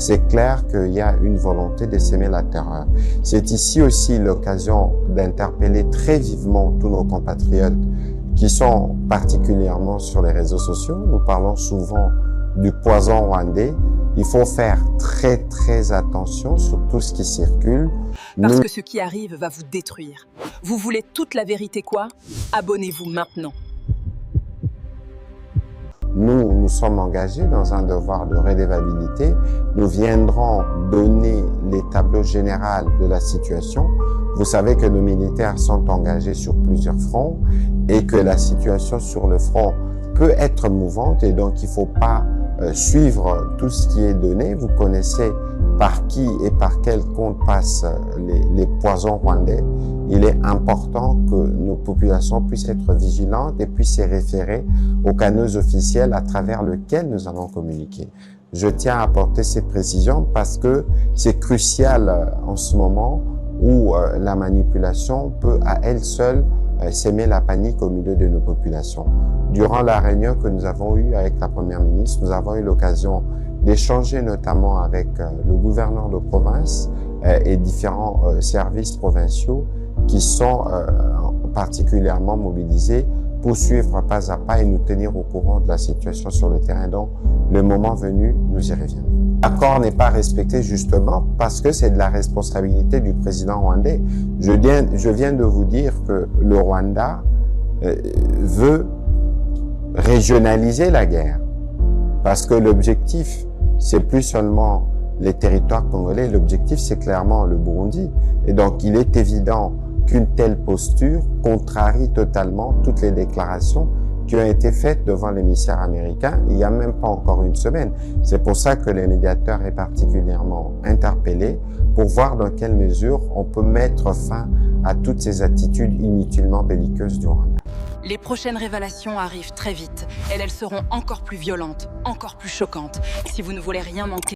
C'est clair qu'il y a une volonté de s'aimer la terreur. C'est ici aussi l'occasion d'interpeller très vivement tous nos compatriotes qui sont particulièrement sur les réseaux sociaux. Nous parlons souvent du poison rwandais. Il faut faire très attention sur tout ce qui circule. Parce que ce qui arrive va vous détruire. Vous voulez toute la vérité quoi? Abonnez-vous maintenant. Nous sommes engagés dans un devoir de redevabilité. Nous viendrons donner les tableaux généraux de la situation. Vous savez que nos militaires sont engagés sur plusieurs fronts et que la situation sur le front peut être mouvante et donc il ne faut pas suivre tout ce qui est donné. Vous connaissez par qui et par quel compte passent les poisons rwandais. Il est important que nos populations puissent être vigilantes et puissent se référer aux canaux officiels à travers lesquels nous allons communiquer. Je tiens à apporter cette précision parce que c'est crucial en ce moment où la manipulation peut à elle seule s'aimer la panique au milieu de nos populations. Durant la réunion que nous avons eue avec la Première ministre, nous avons eu l'occasion d'échanger notamment avec le gouverneur de province et différents services provinciaux qui sont particulièrement mobilisés pour suivre pas à pas et nous tenir au courant de la situation sur le terrain. Donc, le moment venu, nous y reviendrons. L'accord n'est pas respecté justement parce que c'est de la responsabilité du président rwandais. Je viens de vous dire que le Rwanda veut régionaliser la guerre parce que l'objectif, c'est plus seulement les territoires congolais, l'objectif, c'est clairement le Burundi. Et donc, il est évident qu'une telle posture contrarie totalement toutes les déclarations qui ont été faites devant l'émissaire américain il n'y a même pas encore une semaine. C'est pour ça que le médiateur est particulièrement interpellé pour voir dans quelle mesure on peut mettre fin à toutes ces attitudes inutilement belliqueuses du Rwanda. Les prochaines révélations arrivent très vite et elles seront encore plus violentes, encore plus choquantes. Si vous ne voulez rien manquer,